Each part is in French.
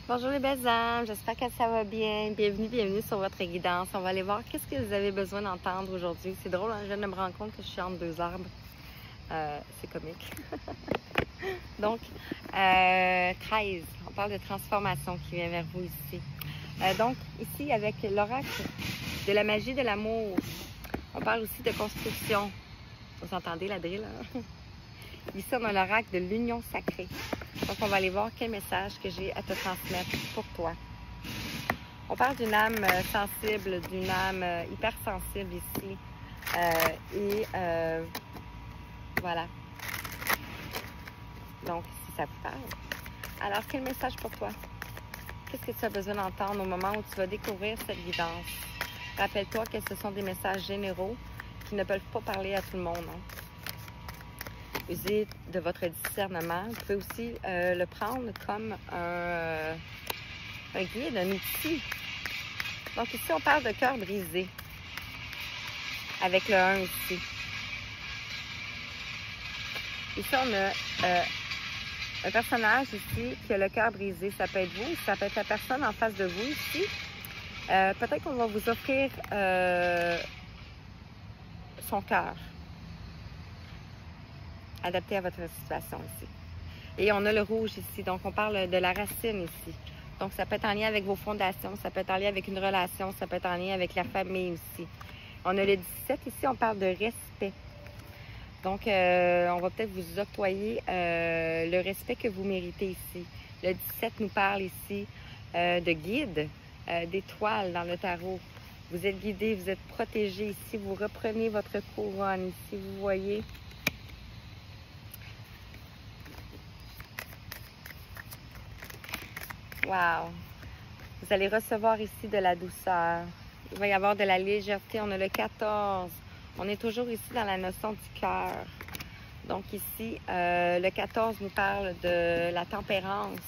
Bonjour les belles âmes, j'espère que ça va bien. Bienvenue sur votre guidance. On va aller voir qu'est-ce que vous avez besoin d'entendre aujourd'hui. C'est drôle, hein? Je viens de me rendre compte que je suis entre deux arbres. C'est comique. Donc, 13, on parle de transformation qui vient vers vous ici. Donc, ici, avec l'oracle de la magie de l'amour, on parle aussi de construction. Vous entendez la drill, hein? Ici, on a l'oracle de l'union sacrée. Donc, on va aller voir quel message que j'ai à te transmettre pour toi. On parle d'une âme sensible, d'une âme hypersensible ici. Voilà. Donc, si ça vous parle. Alors, quel message pour toi? Qu'est-ce que tu as besoin d'entendre au moment où tu vas découvrir cette guidance? Rappelle-toi que ce sont des messages généraux qui ne peuvent pas parler à tout le monde. Hein? Usez de votre discernement. Vous pouvez aussi le prendre comme un guide, un outil. Donc ici, on parle de cœur brisé. Avec le 1 ici. Ici, on a un personnage ici qui a le cœur brisé. Ça peut être vous, ça peut être la personne en face de vous ici. Peut-être qu'on va vous offrir son cœur. Adapté à votre situation ici. Et on a le rouge ici, donc on parle de la racine ici. Donc ça peut être en lien avec vos fondations, ça peut être en lien avec une relation, ça peut être en lien avec la famille aussi. On a le 17 ici, on parle de respect. Donc on va peut-être vous octroyer le respect que vous méritez ici. Le 17 nous parle ici de guide, d'étoiles dans le tarot. Vous êtes guidé, vous êtes protégé ici, vous reprenez votre couronne ici, vous voyez. Wow! Vous allez recevoir ici de la douceur. Il va y avoir de la légèreté. On a le 14. On est toujours ici dans la notion du cœur. Donc ici, le 14 nous parle de la tempérance.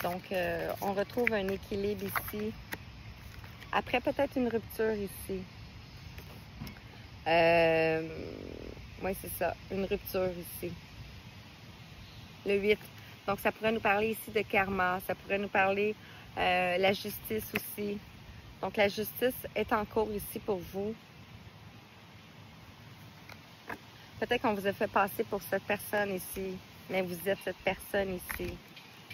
Donc, on retrouve un équilibre ici. Après, peut-être une rupture ici. Oui, c'est ça. Une rupture ici. Le 8. Donc, ça pourrait nous parler ici de karma. Ça pourrait nous parler la justice aussi. Donc, la justice est en cours ici pour vous. Peut-être qu'on vous a fait passer pour cette personne ici, mais vous êtes cette personne ici.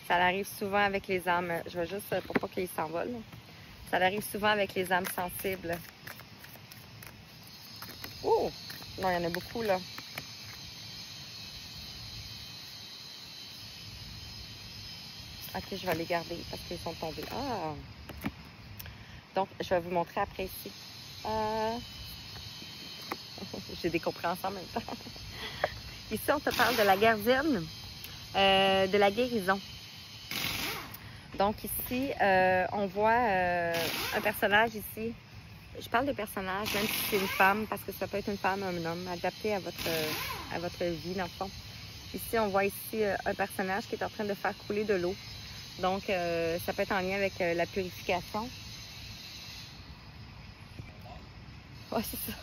Ça arrive souvent avec les âmes. Je vais juste, pour pas qu'ils s'envolent. Ça arrive souvent avec les âmes sensibles. Oh! Non, il y en a beaucoup, là. Ok, je vais les garder parce qu'ils sont tombés. Ah! Donc, je vais vous montrer après ici. J'ai des compréhensions en même temps. Ici, on te parle de la gardienne, de la guérison. Donc ici, on voit un personnage ici. Je parle de personnage, même si c'est une femme, parce que ça peut être une femme ou un homme, adapté à votre vie, dans le fond. Ici, on voit ici un personnage qui est en train de faire couler de l'eau. Donc, ça peut être en lien avec la purification. Ouais, c'est ça.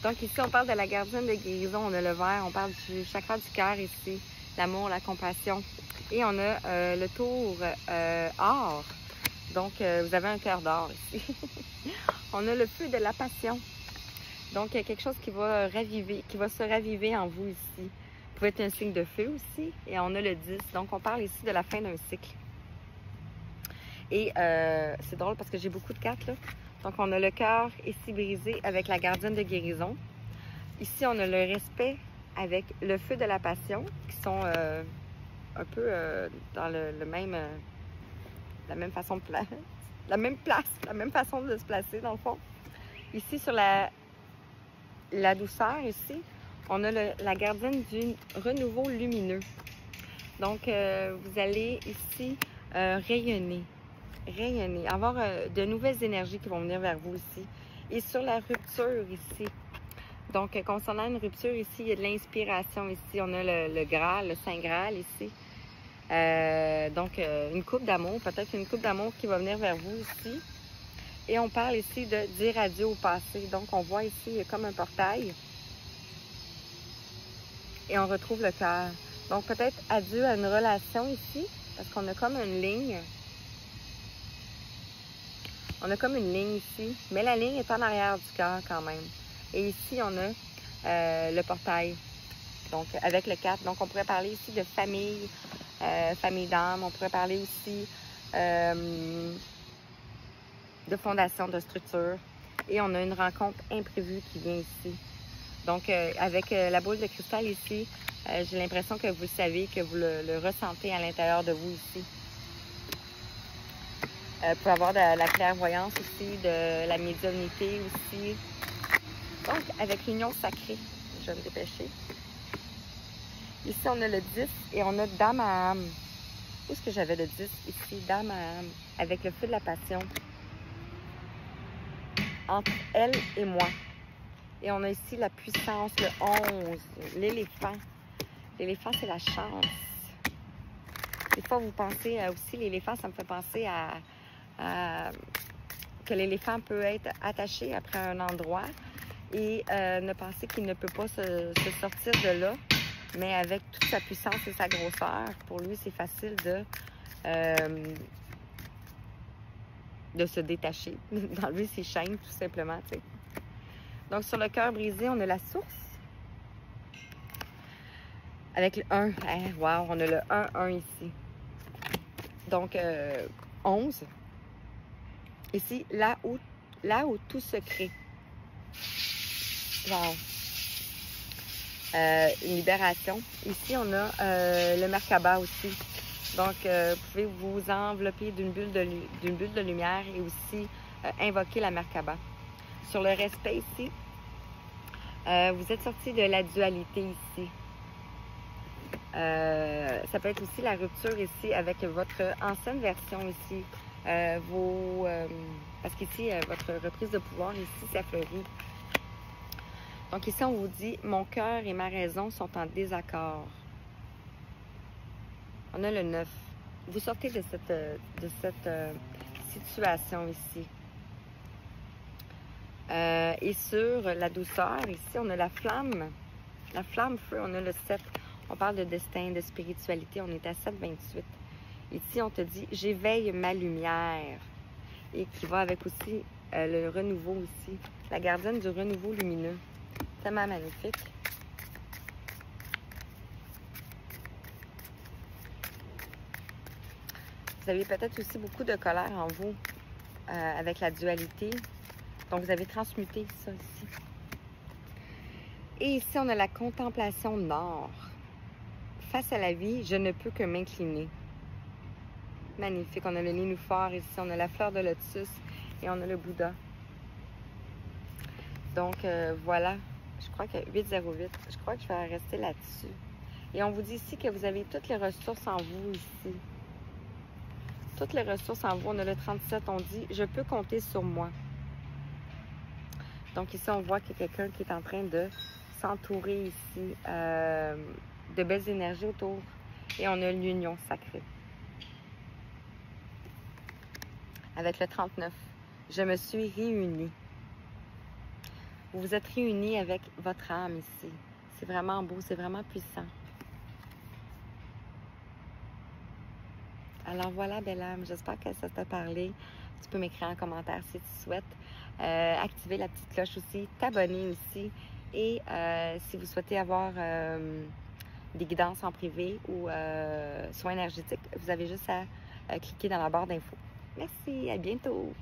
Donc ici, on parle de la gardienne de guérison. On a le vert, on parle du chakra du cœur ici, l'amour, la compassion. Et on a le tour or. Donc, vous avez un cœur d'or ici. On a le feu de la passion. Donc, il y a quelque chose qui va raviver, qui va se raviver en vous ici. Vous pouvez être un signe de feu aussi. Et on a le 10. Donc, on parle ici de la fin d'un cycle. Et c'est drôle parce que j'ai beaucoup de cartes là. Donc, on a le cœur ici brisé avec la gardienne de guérison. Ici, on a le respect avec le feu de la passion, qui sont un peu dans le même, la même façon de place, la même place, la même façon de se placer, dans le fond. Ici, sur la douceur, ici, on a la gardienne du renouveau lumineux. Donc, vous allez ici rayonner, avoir de nouvelles énergies qui vont venir vers vous ici. Et sur la rupture ici, donc concernant une rupture ici, il y a de l'inspiration ici. On a le Graal, le Saint Graal ici. Donc une coupe d'amour, peut-être une coupe d'amour qui va venir vers vous ici. Et on parle ici de dire adieu au passé. Donc on voit ici, il y a comme un portail. Et on retrouve le cœur. Donc peut-être adieu à une relation ici. parce qu'on a comme une ligne. On a comme une ligne ici, mais la ligne est en arrière du cœur quand même. Et ici, on a le portail, donc avec le 4. Donc, on pourrait parler ici de famille, famille d'âme. On pourrait parler aussi de fondation, de structure. Et on a une rencontre imprévue qui vient ici. Donc, avec la boule de cristal ici, j'ai l'impression que vous le savez, que vous le ressentez à l'intérieur de vous ici. Vous pouvez avoir de la clairvoyance aussi, de la médiumnité aussi. Donc, avec l'union sacrée, je vais me dépêcher. Ici, on a le 10 et on a dame à âme. Où est-ce que j'avais le 10? Ici, dame à âme, avec le feu de la passion. Entre elle et moi. Et on a ici la puissance, le 11, l'éléphant. L'éléphant, c'est la chance. Des fois, vous pensez aussi, l'éléphant, ça me fait penser à que l'éléphant peut être attaché après un endroit et ne penser qu'il ne peut pas se sortir de là, mais avec toute sa puissance et sa grosseur, pour lui, c'est facile de se détacher, d'enlever ses chaînes, tout simplement, tu sais. Donc, sur le cœur brisé, on a la source. Avec le 1, wow, on a le 1 ici. Donc, 11. Ici, là où tout se crée. Wow. Une libération. Ici, on a le Merkaba aussi. Donc, vous pouvez vous envelopper d'une bulle de lumière et aussi invoquer la Merkaba. Sur le respect ici, vous êtes sorti de la dualité ici. Ça peut être aussi la rupture ici avec votre ancienne version ici. Parce qu'ici, votre reprise de pouvoir ici, ça fleurit. Donc ici, on vous dit, mon cœur et ma raison sont en désaccord. On a le 9. Vous sortez de cette situation ici. Et sur la douceur, ici, on a la flamme feu, on a le 7. On parle de destin, de spiritualité, on est à 7,28. Ici, on te dit, j'éveille ma lumière. Et qui va avec aussi le renouveau ici. La gardienne du renouveau lumineux. Tellement magnifique. Vous avez peut-être aussi beaucoup de colère en vous avec la dualité. Donc, vous avez transmuté ça ici. Et ici, on a la contemplation nord. Face à la vie, je ne peux que m'incliner. Magnifique. On a le nénuphar ici, on a la fleur de lotus et on a le Bouddha. Donc, voilà. Je crois que 808, je crois que je vais rester là-dessus. Et on vous dit ici que vous avez toutes les ressources en vous ici. Toutes les ressources en vous. On a le 37, on dit, je peux compter sur moi. Donc ici, on voit qu'il y a quelqu'un qui est en train de s'entourer ici de belles énergies autour. Et on a l'union sacrée. Avec le 39, je me suis réunie. Vous vous êtes réunis avec votre âme ici. C'est vraiment beau, c'est vraiment puissant. Alors voilà, belle âme, j'espère que ça t'a parlé. Tu peux m'écrire en commentaire si tu souhaites. Activer la petite cloche aussi, t'abonner aussi. Et si vous souhaitez avoir des guidances en privé ou soins énergétiques, vous avez juste à cliquer dans la barre d'infos. Merci, à bientôt!